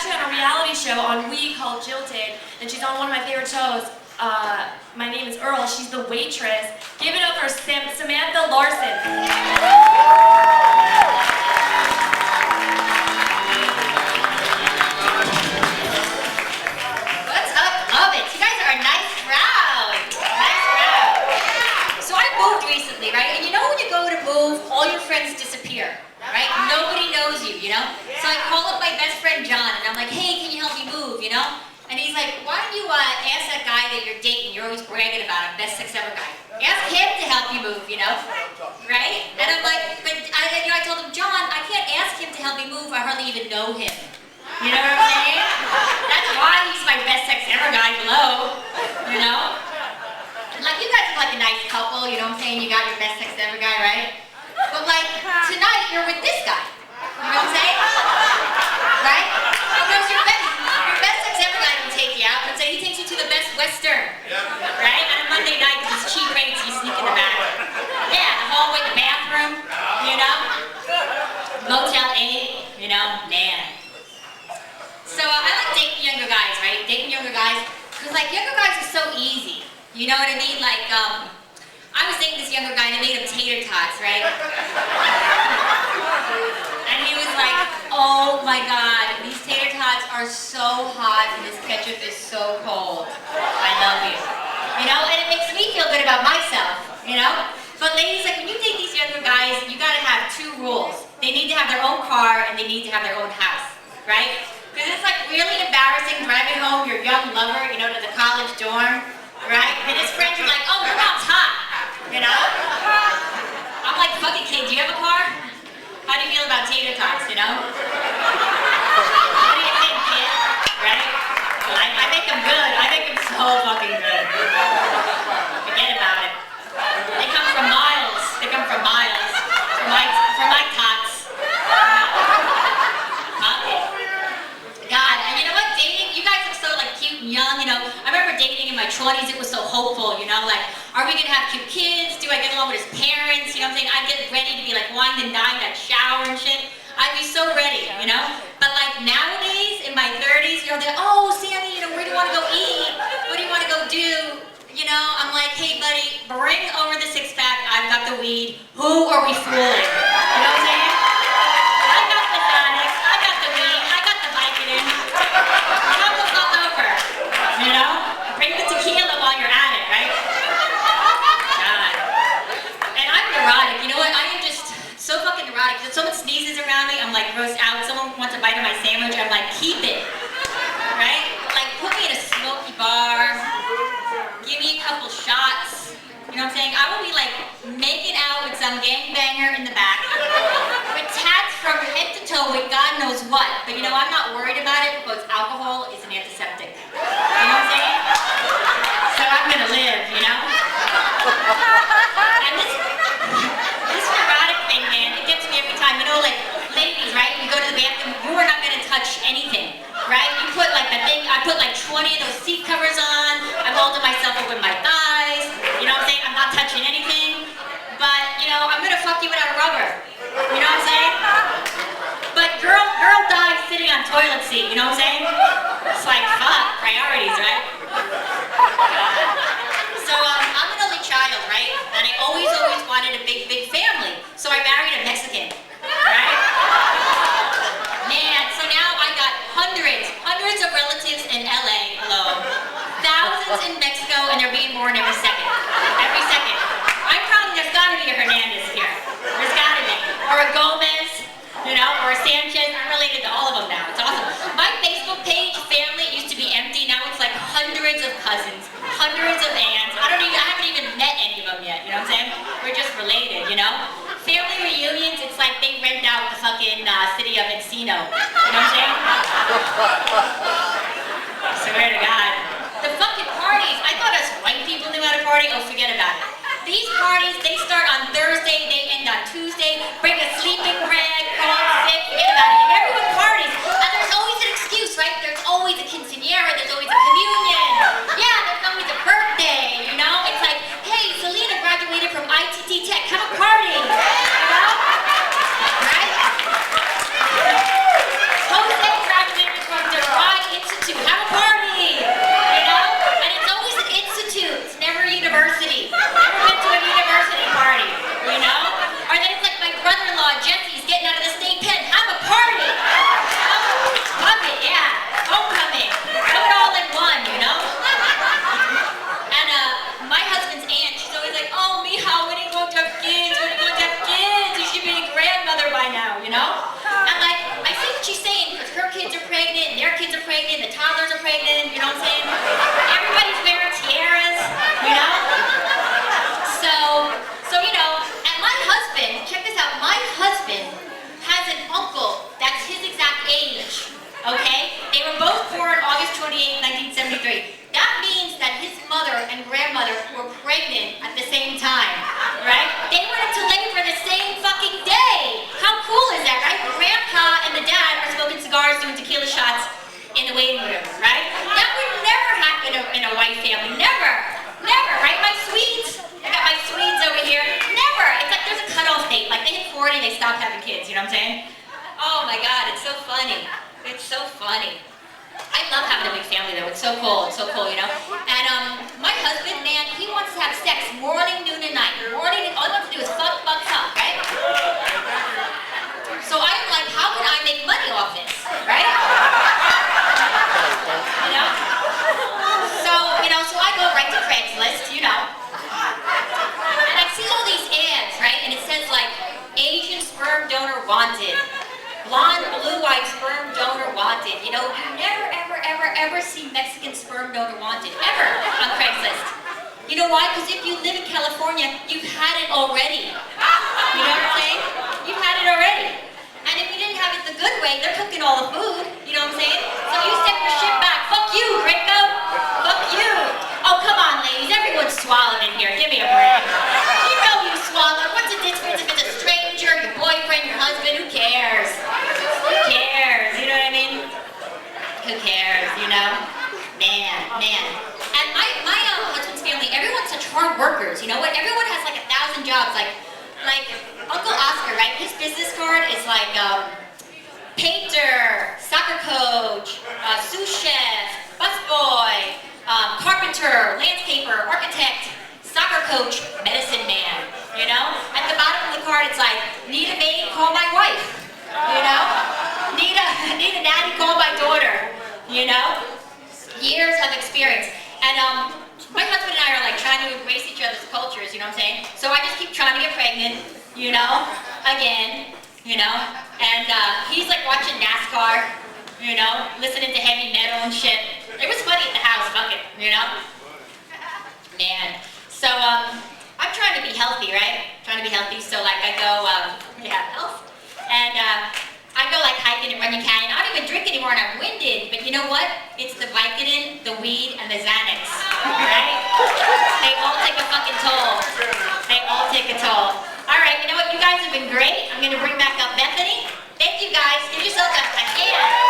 actually on a reality show on We called Jilted, and she's on one of my favorite shows. My name is Earl. She's the waitress. Give it up for Samantha Larsen. What's up, Lovitz? You guys are a nice crowd. Nice crowd. So I moved recently, right? And you know when you go to move, all your friends disappear, right? Nobody knows you, you know? So I call up my best friend John, and I'm like, hey, can you help me move, you know? And he's like, why don't you ask that guy that you're dating, you're always bragging about him, best sex ever guy. Ask him to help you move, you know? Right? And I'm like, but I told him, John, I can't ask him to help me move, I hardly even know him. You know what I'm saying? That's why he's my best sex ever guy below, you know? Like, you guys are like a nice couple, you know what I'm saying? You got your best sex ever guy, right? But like, tonight you're with this guy. You know what I'm saying? Right? Because your best sex ever guy can take you out and say he takes you to the Best Western. Right? On a Monday night, because it's cheap rates, you sneak in the back. Yeah, the hallway, the bathroom, you know? Motel 8, you know? Man. So I like dating younger guys, right? Dating younger guys, because like younger guys are so easy. You know what I mean? Like, I was dating this younger guy and I made him tater tots, right? And he was like, oh my God, these tater tots are so hot and this ketchup is so cold. I love you. You know, and it makes me feel good about myself, you know? But ladies, like when you date these younger guys, you gotta have two rules. They need to have their own car and they need to have their own house, right? Because it's like really embarrassing driving home your young lover, you know, to the college dorm, right? And his friends are like, oh, your mom's hot, you know? I'm like, fuck it, kid, do you have a car? How do you feel about tater tots, you know? What do you think, kid? Right? I make them good. I make them so fucking good. Forget about it. They come from miles. They come from miles. From my tots. God, and you know what? Dating, you guys look so like cute and young, you know. I remember dating in my 20s, it was so hopeful, you know, like, are we gonna have cute kids? Do I get along with his parents? You know what I'm saying? I'd get ready to be like wine and dine, I'd shower and shit. I'd be so ready, you know? But like nowadays, in my 30s, you know, they're like, oh, Sammy, you know, where do you wanna go eat? What do you wanna go do? You know, I'm like, hey buddy, bring over the six-pack, I've got the weed. Who are we fooling? You know what I'm saying? I got the Sonics, I got the weed, I got the Vicodin. Come the fuck over, you know? Bring the tequila while you're at it, right? God. And I'm neurotic, you know what? I am just so fucking neurotic. If someone sneezes around me, I'm like grossed out. Someone wants a bite of my sandwich, I'm like, keep it, right? Like, put me in a smoky bar, give me a couple shots, you know what I'm saying? I will be like making out with some gangbanger in the back, with tats from head to toe with God knows what. But you know, I'm not worried about it because alcohol is an antiseptic. You know what I'm saying? So I'm gonna live, you know? And this neurotic thing, man, it gets me every time. You know, like, ladies, right? You go to the bathroom, you are not gonna touch anything, right? You put like the thing, I put like 20 of those seat covers on, I'm holding myself up with my thighs, you know what I'm saying? I'm not touching anything, but, you know, I'm gonna fuck you without a rubber, you know what I'm saying? But girl dies sitting on toilet seat, you know what I'm saying? It's like, fuck, priorities, right? So, I'm an only child, right? And I always wanted a big family, so I married a Mexican, right? Man, so now I got hundreds of relatives in LA alone. Thousands in Mexico, and they're being born every second. Every second. I'm probably, there's gotta be a Hernandez here. There's gotta be. Or a Gomez, you know, or a Sanchez. I'm related to all of them now. It's awesome. My Facebook page, family, used to be empty. Now it's like hundreds of cousins, hundreds of aunts. I haven't even met any of them yet, you know what I'm saying? We're just related, you know? Family reunions, it's like they rent out the fucking city of Encino. You know what I'm saying? I swear to God. The fucking parties, I thought us white people knew how to party. Oh, forget about it. These parties, they start on Thursday, they end on Tuesday. Bring a sleeping bag, call sick, forget about it. And everyone parties. And there's always an excuse, right? There's always a quinceañera, there's always a communion. Yeah, there's always a birthday, you know? It's like, hey, Selena graduated from ITT Tech, come party, you know? Right? Jose graduated from the same time, right? They went into labor the same fucking day. How cool is that, right? Grandpa and the dad are smoking cigars, doing tequila shots in the waiting room, right? That would never happen in a white family. Never. Never, right? My Swedes. I got my Swedes over here. Never. It's like there's a cutoff date. Like they hit 40, they stop having kids. You know what I'm saying? Oh my God, it's so funny. It's so funny. I love having a big family though. It's so cool. It's so cool, you know? And my husband, man, he wants to have sex morning, noon, and night. Morning, all he wants to do is fuck, fuck, fuck, right? So I'm like, how can I make money off this, right? You know? So I go right to Craigslist, you know. And I see all these ads, right? And it says like, Asian sperm donor wanted. Blonde, blue-eyed sperm donor wanted. You know, you never, ever, ever, ever see Mexican sperm donor wanted, ever, on Craigslist. You know why? Because if you live in California, you've had it already. You know what I'm saying? You've had it already. And if you didn't have it the good way, they're cooking all the food. You know what I'm saying? So you send your shit back. Fuck you, Gringo. Fuck you. Oh, come on, ladies. Everyone's swallowed in here. Give me a break. You know you swallowed. What's the difference if it's a stranger, your boyfriend, your husband? Who cares? Who cares? You know what I mean? Who cares, you know? Man. And my husband's family, everyone's such hard workers. You know what? Everyone has like 1,000 jobs. Like Uncle Oscar, right? His business card is like painter, soccer coach, sous chef, busboy, carpenter, landscaper, architect, soccer coach, medicine man. You know? At the bottom of the card, it's like, need a maid, call my wife. You know? Need a nanny, call my daughter. You know? Years of experience. And my husband and I are like trying to embrace each other's cultures, you know what I'm saying? So I just keep trying to get pregnant, you know, again, you know, and he's like watching NASCAR, you know, listening to heavy metal and shit. It was funny at the house, fuck it, you know? Man. So I'm trying to be healthy, right? Trying to be healthy, so like I go, health. And I go like hiking and running canyon. I don't even drink anymore and I'm winded, but you know what? It's the Vicodin, the weed, and the Xanax, right? They all take a fucking toll. They all take a toll. All right, you know what? You guys have been great. I'm gonna bring back up Bethany. Thank you guys. Give yourselves a hand.